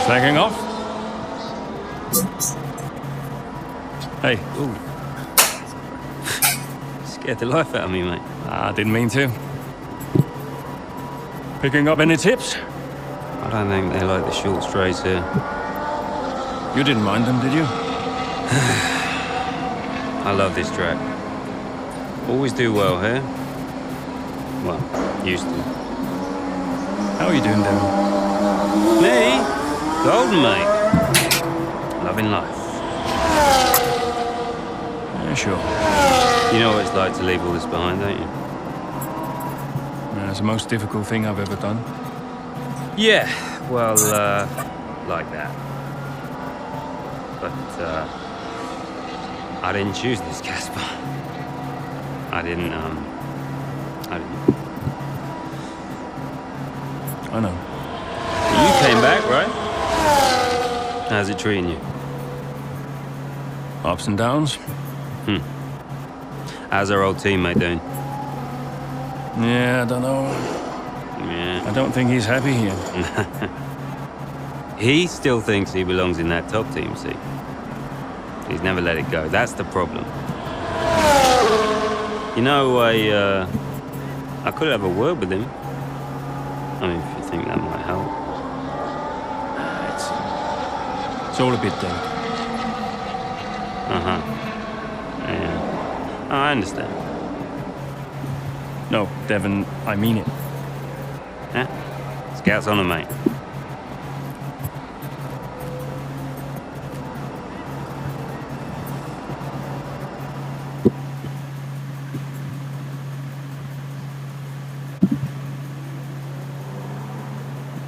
Taking off? Hey. Ooh. Scared the life out of me, mate. Didn't mean to. Picking up any tips? I don't think they like the short strays here. You didn't mind them, did you? I love this track. Always do well here. Well, used to. How are you doing, Devin? Me? Golden, mate. Loving life. Yeah, sure. You know what it's like to leave all this behind, don't you? It's the most difficult thing I've ever done. Yeah, well, like that. But, I didn't choose this, Casper. I didn't. I know. You came back, right? How's it treating you? Ups and downs? How's our old teammate doing? Yeah, I don't know. Yeah. I don't think he's happy here. He still thinks he belongs in that top team, see? He's never let it go. That's the problem. You know, I could have a word with him. I mean, if you think that might help. It's all a bit delicate. Yeah. I understand. No, Devin, I mean it. Yeah? Scouts on 'em, mate.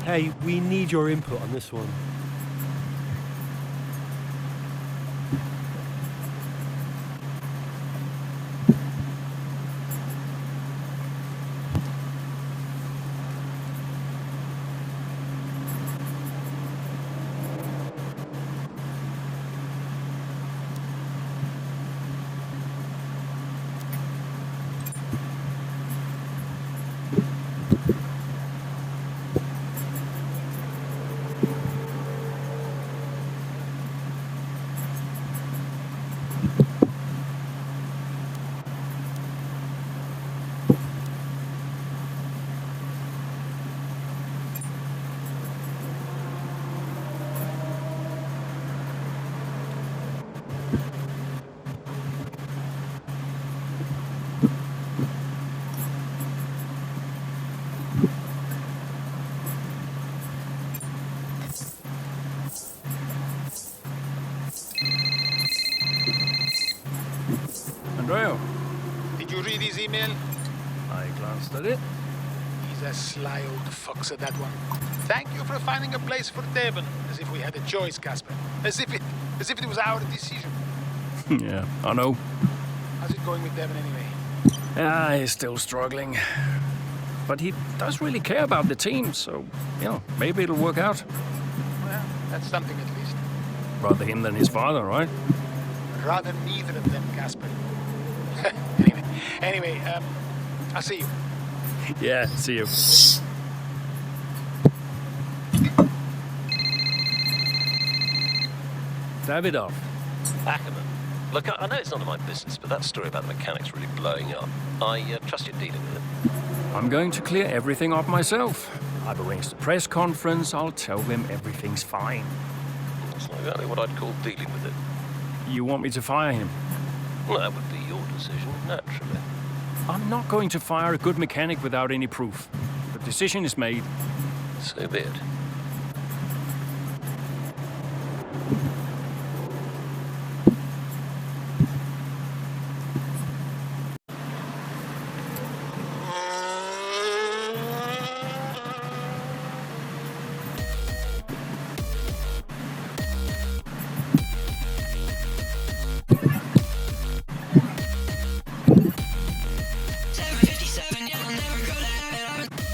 Hey, we need your input on this one. Andrea, Did you read his email? I glanced at it. He's a sly old fox at that one. Thank you for finding a place for Devon. As if we had a choice, Casper. As if it was our decision. Yeah, I know. How's it going with Devon anyway? Yeah, he's still struggling. But he does really care about the team, so, maybe it'll work out. Well, that's something at least. Rather him than his father, right? Rather neither of them, Casper. Anyway, I'll see you. Yeah, see you. Davidoff. Ackerman. Look, I know it's none of my business, but that story about the mechanic's really blowing up. I trust you're dealing with it. I'm going to clear everything up myself. I've arranged a press conference. I'll tell them everything's fine. That's not exactly what I'd call dealing with it. You want me to fire him? Well, that would be your decision, naturally. I'm not going to fire a good mechanic without any proof. The decision is made. So be it.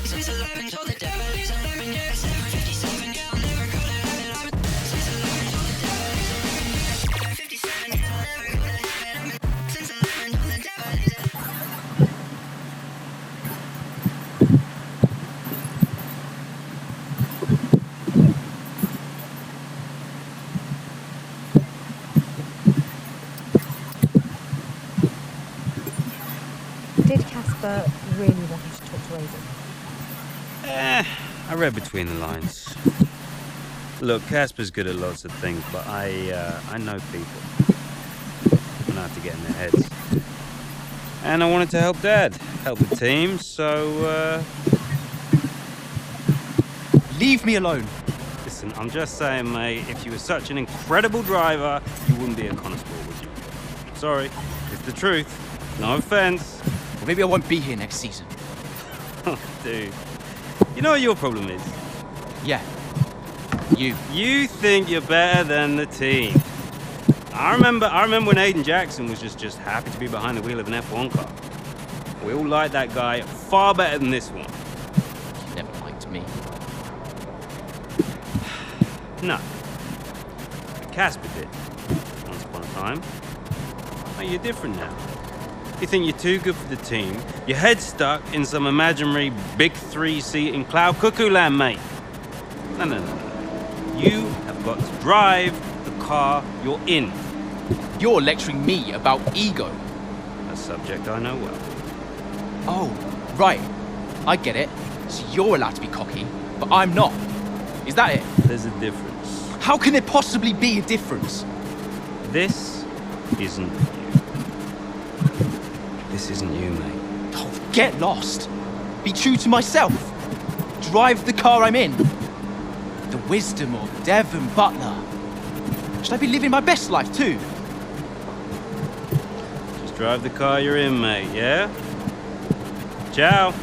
Since 11 told the devil he's 11, yeah, 7 did Casper really want you to talk to Aiden? I read between the lines. Look, Casper's good at lots of things, but I know people. I know how to get in their heads. And I wanted to help Dad, help the team, so, Leave me alone. Listen, I'm just saying, mate, if you were such an incredible driver, you wouldn't be a constable, would you? Sorry, it's the truth. No offense. Or maybe I won't be here next season. Dude, you know what your problem is? Yeah. You. You think you're better than the team. I remember when Aiden Jackson was just happy to be behind the wheel of an F1 car. We all liked that guy far better than this one. You never liked me. No. Casper did. Once upon a time. Oh, you're different now. You think you're too good for the team. Your head's stuck in some imaginary big 3-seat in cloud cuckoo land, mate. No. You have got to drive the car you're in. You're lecturing me about ego. A subject I know well. Oh, right. I get it. So you're allowed to be cocky, but I'm not. Is that it? There's a difference. How can there possibly be a difference? This isn't you. This isn't you, mate. Oh, get lost. Be true to myself. Drive the car I'm in. The wisdom of Devon Butler. Should I be living my best life too? Just drive the car you're in, mate, yeah? Ciao.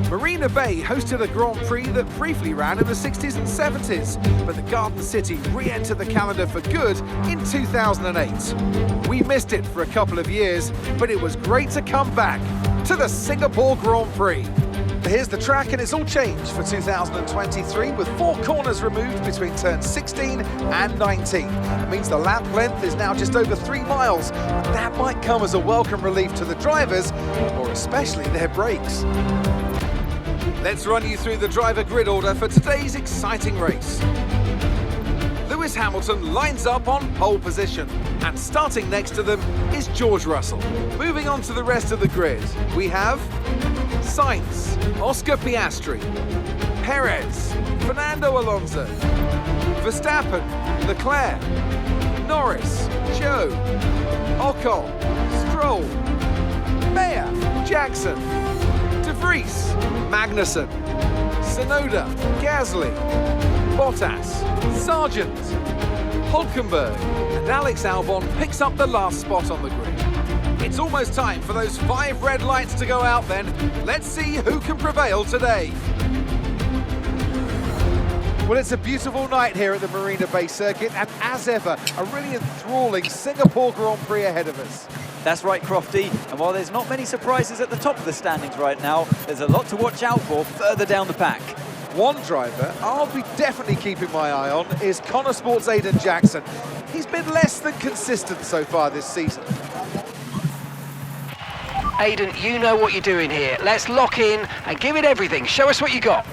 Marina Bay hosted a Grand Prix that briefly ran in the 60s and 70s, but the Garden City re-entered the calendar for good in 2008. We missed it for a couple of years, but it was great to come back to the Singapore Grand Prix. Here's the track, and it's all changed for 2023 with 4 corners removed between turns 16 and 19. It means the lap length is now just over 3 miles, and that might come as a welcome relief to the drivers, or especially their brakes. Let's run you through the driver grid order for today's exciting race. Lewis Hamilton lines up on pole position, and starting next to them is George Russell. Moving on to the rest of the grid, we have Sainz, Oscar Piastri, Perez, Fernando Alonso, Verstappen, Leclerc, Norris, Zhou, Ocon, Stroll, Mayer, Jackson, De Vries, Magnussen, Tsunoda, Gasly, Bottas, Sargent, Hulkenberg, and Alex Albon picks up the last spot on the grid. It's almost time for those 5 red lights to go out then. Let's see who can prevail today. Well, it's a beautiful night here at the Marina Bay Circuit, and as ever, a really enthralling Singapore Grand Prix ahead of us. That's right, Crofty. And while there's not many surprises at the top of the standings right now, there's a lot to watch out for further down the pack. One driver I'll be definitely keeping my eye on is Connor Sports' Aiden Jackson. He's been less than consistent so far this season. Aiden, you know what you're doing here. Let's lock in and give it everything. Show us what you got.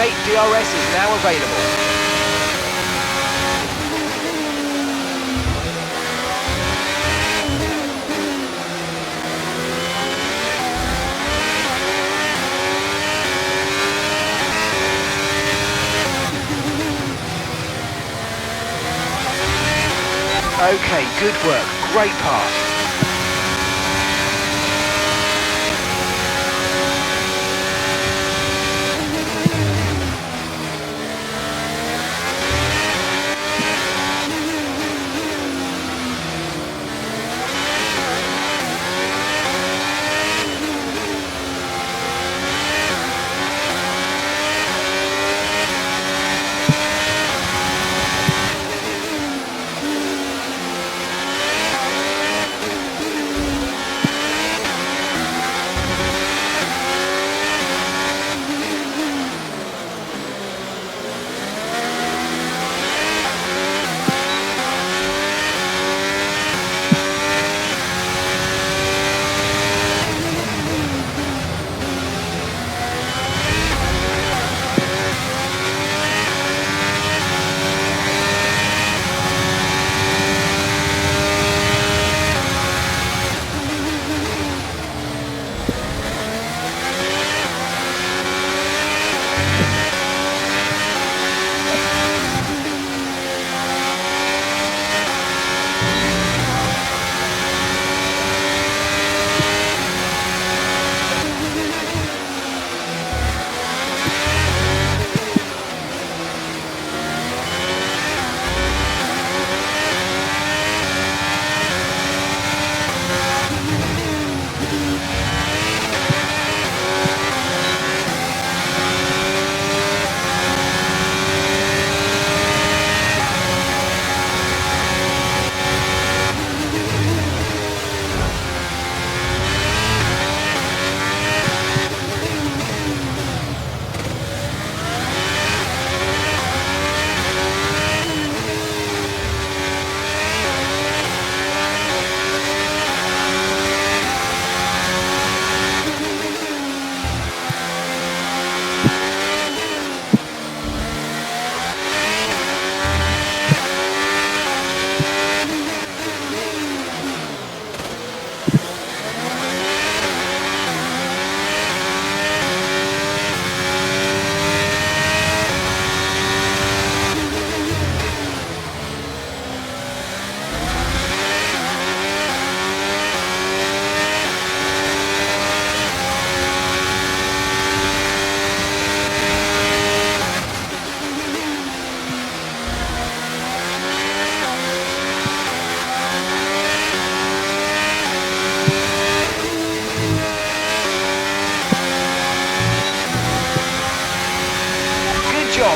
Okay, DRS is now available. Okay, good work. Great pass.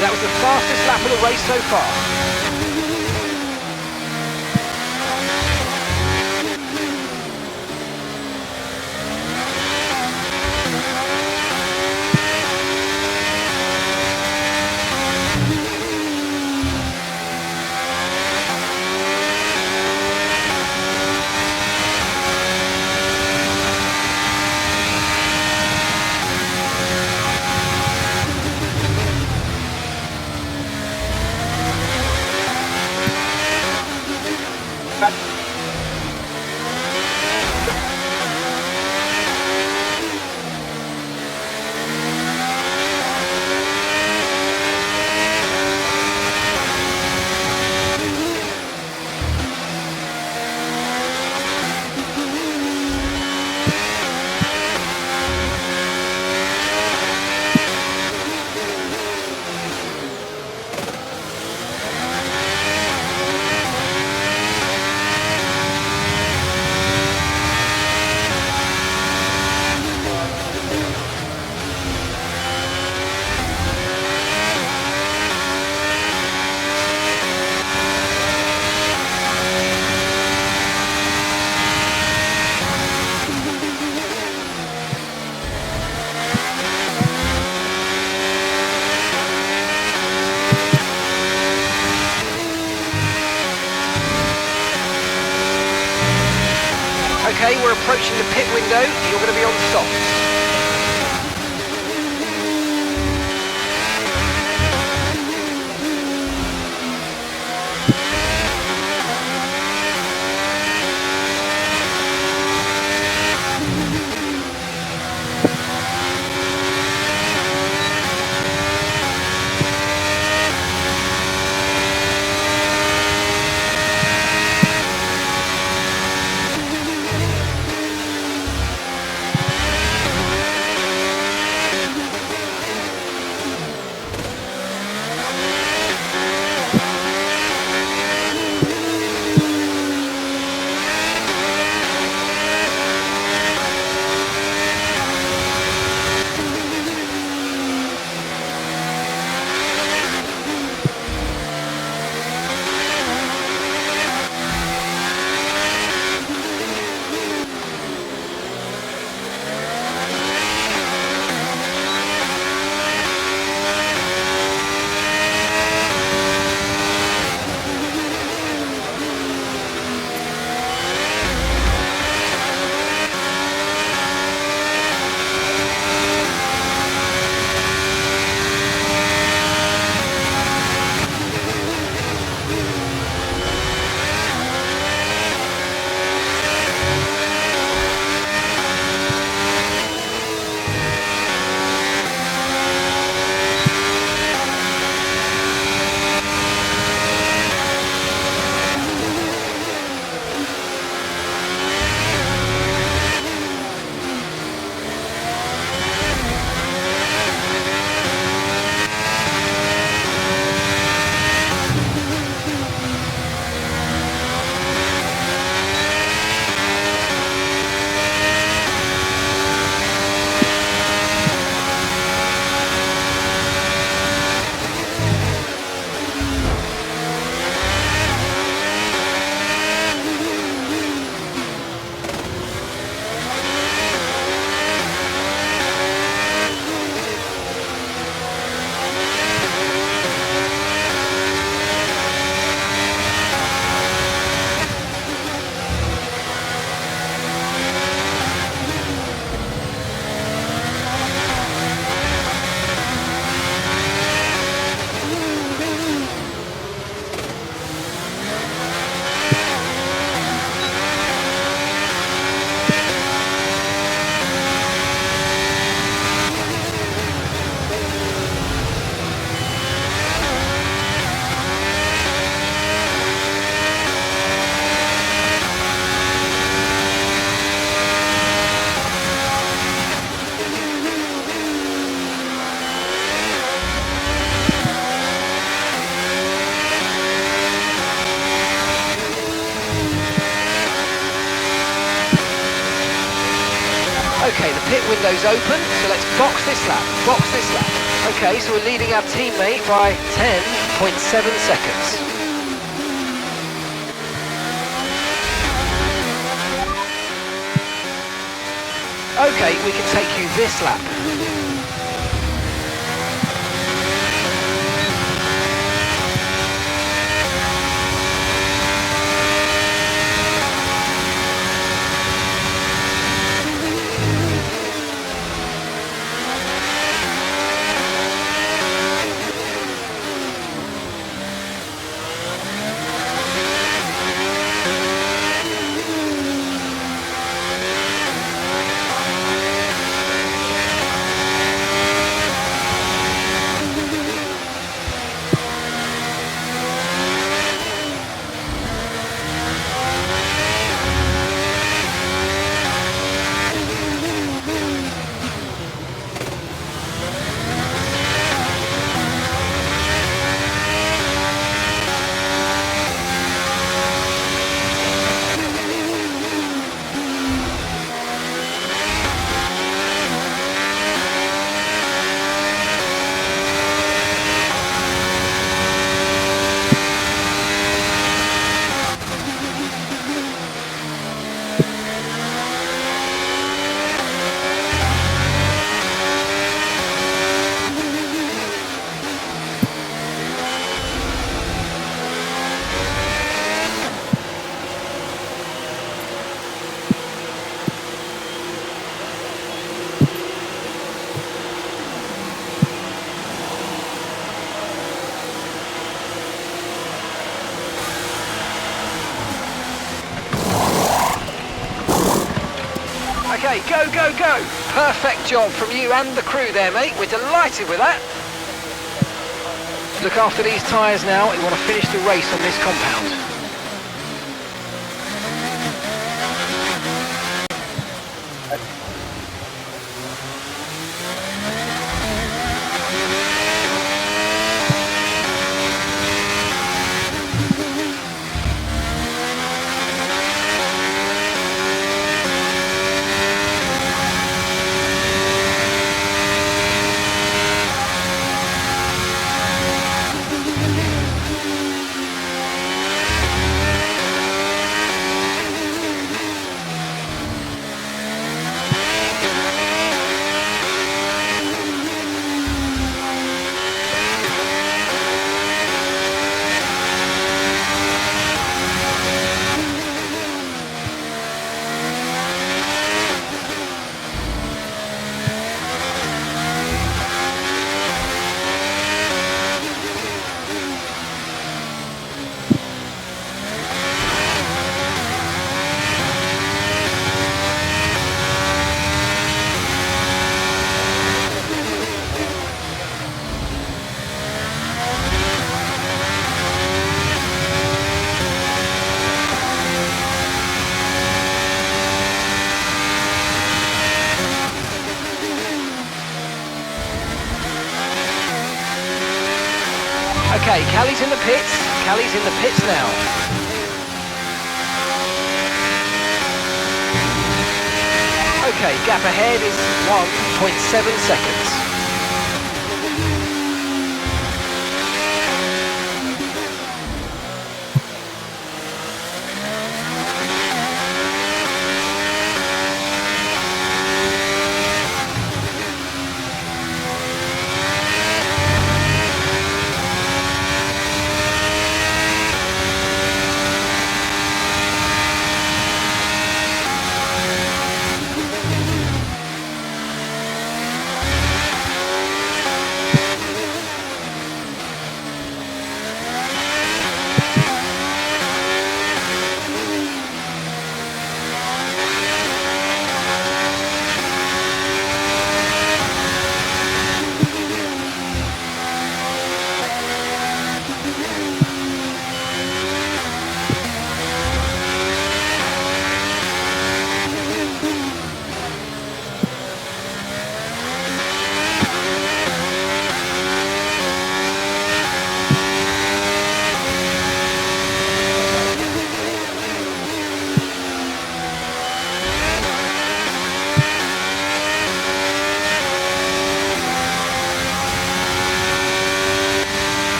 That was the fastest lap of the race so far. Okay, we're approaching the pit window. You're going to be on softs. Okay, the pit window's open, so let's box this lap, Okay, so we're leading our teammate by 10.7 seconds. Okay, we can take you this lap. Okay, go, go, go! Perfect job from you and the crew there, mate. We're delighted with that. Look after these tyres now. We want to finish the race on this compound. Okay, Callie's in the pits. Callie's in the pits now. Okay, gap ahead is 1.7 seconds.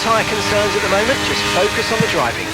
tyre concerns at the moment, just focus on the driving.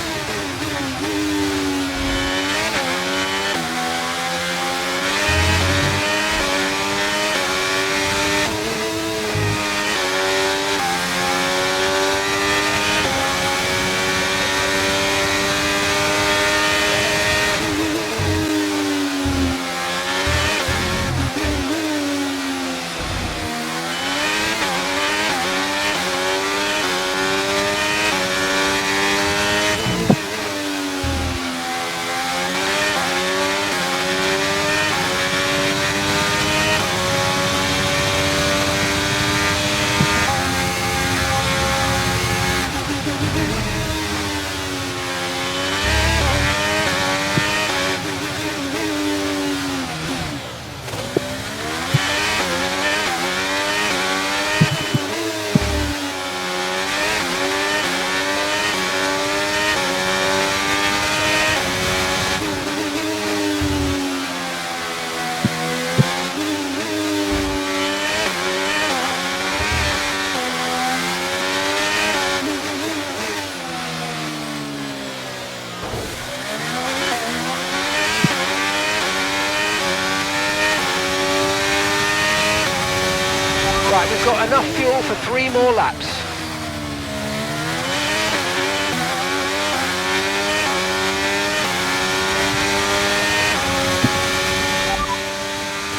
Right, we've got enough fuel for 3 more laps.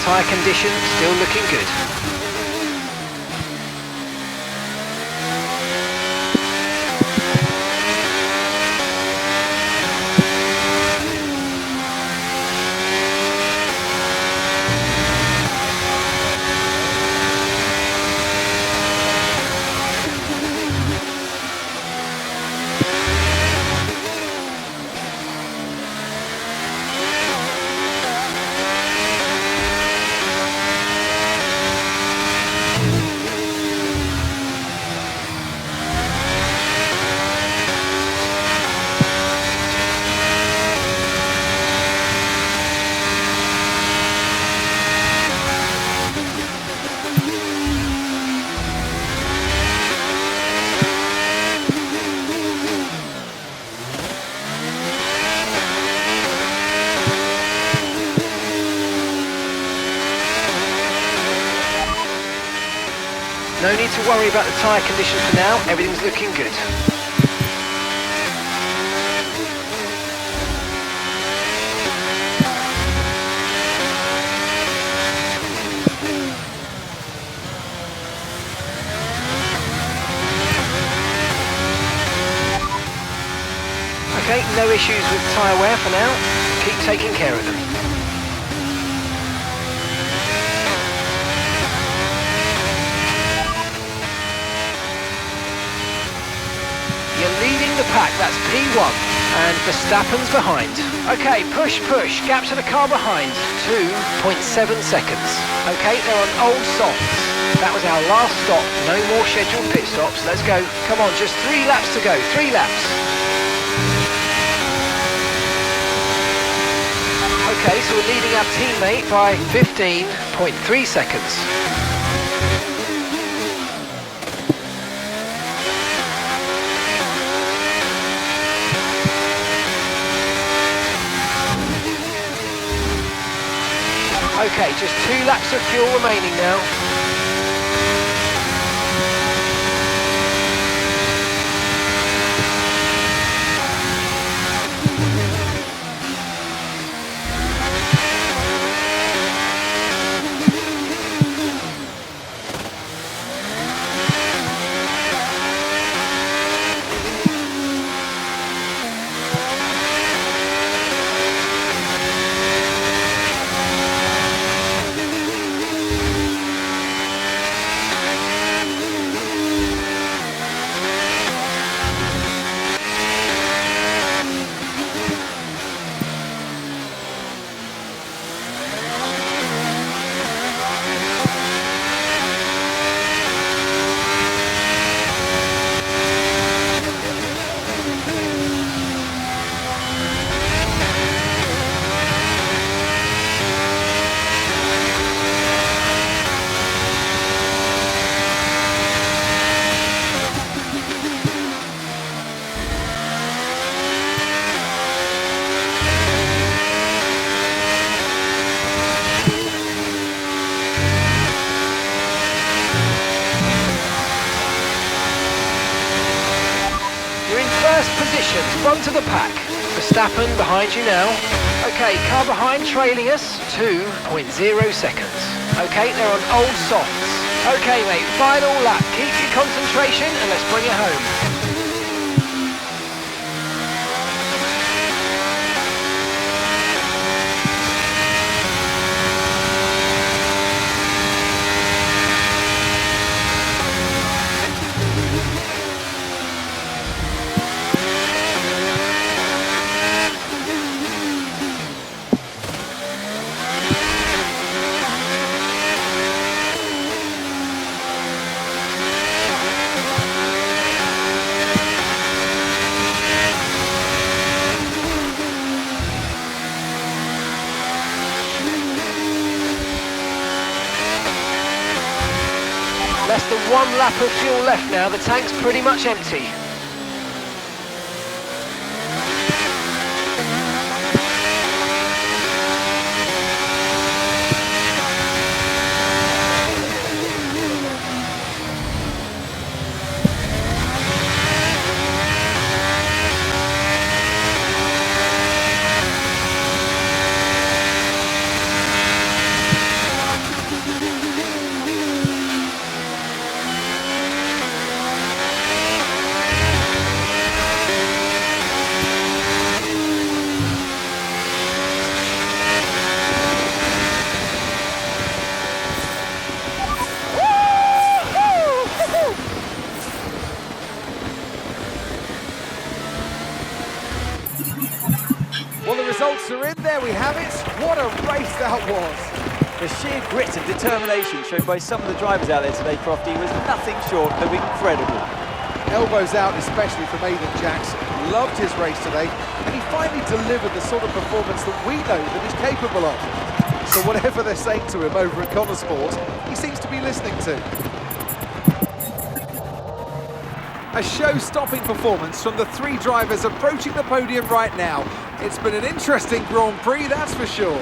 Tyre condition still looking good. No need to worry about the tyre condition for now, everything's looking good. Okay, no issues with tyre wear for now, keep taking care of them. Leading the pack, that's P1, and Verstappen's behind. Okay, push, gap to the car behind, 2.7 seconds. Okay, they're on old softs. That was our last stop, no more scheduled pit stops. Let's go, come on, just 3 laps to go, 3 laps. Okay, so we're leading our teammate by 15.3 seconds. Okay, just 2 laps of fuel remaining now. Congratulations, front of the pack. Verstappen behind you now. Okay, car behind trailing us, 2.0 seconds. Okay, they're on old softs. Okay, mate, final lap. Keep your concentration and let's bring it home. Less than 1 lap of fuel left now, the tank's pretty much empty. Well, the results are in. There we have it. What a race that was. The sheer grit and determination shown by some of the drivers out there today, Crofty, was nothing short of incredible. Elbows out, especially from Aidan Jacks. Loved his race today, and he finally delivered the sort of performance that we know that he's capable of. So whatever they're saying to him over at Connor Sport, he seems to be listening to. A show-stopping performance from the 3 drivers approaching the podium right now. It's been an interesting Grand Prix, that's for sure.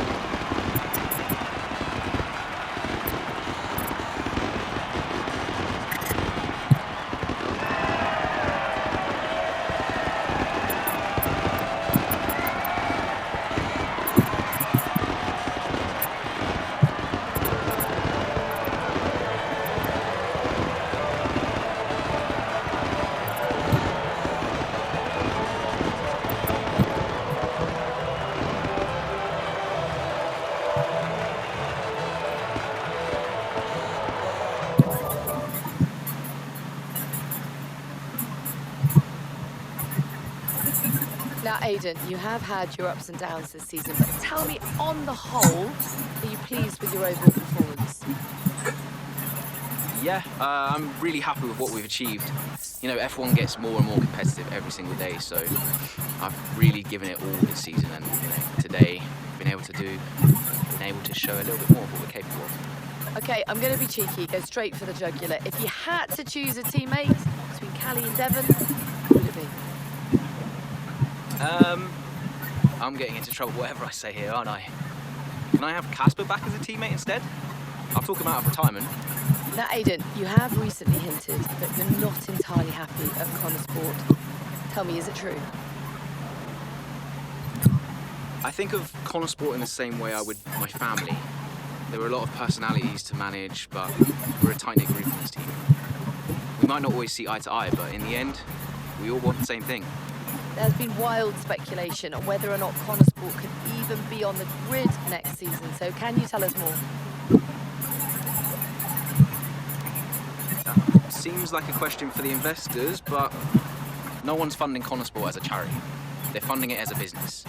Now, Aidan, you have had your ups and downs this season, but tell me, on the whole, are you pleased with your overall performance? Yeah, I'm really happy with what we've achieved. You know, F1 gets more and more competitive every single day, so I've really given it all this season, and you know, today been able to show a little bit more of what we're capable of. Okay, I'm going to be cheeky, go straight for the jugular. If you had to choose a teammate between Callie and Devon, who would it be? I'm getting into trouble whatever I say here, aren't I? Can I have Casper back as a teammate instead? I'll talk him out of retirement. Now, Aidan, you have recently hinted that you're not entirely happy at Connor Sport. Tell me, is it true? I think of Connor Sport in the same way I would my family. There were a lot of personalities to manage, but we're a tight-knit group in this team. We might not always see eye to eye, but in the end, we all want the same thing. There's been wild speculation on whether or not Connor Sport could even be on the grid next season, so can you tell us more? That seems like a question for the investors, but no one's funding Connor Sport as a charity. They're funding it as a business.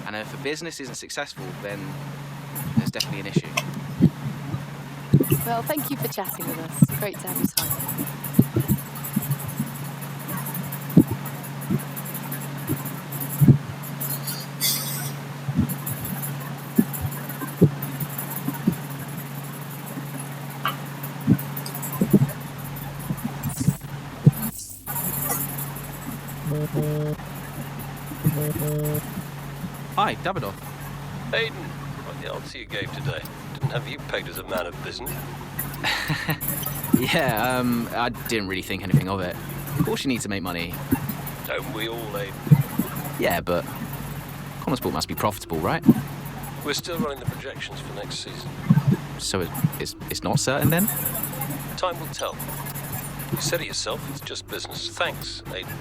And if a business isn't successful, then there's definitely an issue. Well, thank you for chatting with us. Great to have your time. Hi, Davidoff. Aidan, what the answer you gave today. Didn't have you pegged as a man of business. Yeah, I didn't really think anything of it. Of course you need to make money. Don't we all, Aidan? Yeah, but Connorsport must be profitable, right? We're still running the projections for next season. So it's not certain then? Time will tell. You said it yourself, it's just business. Thanks, Aiden.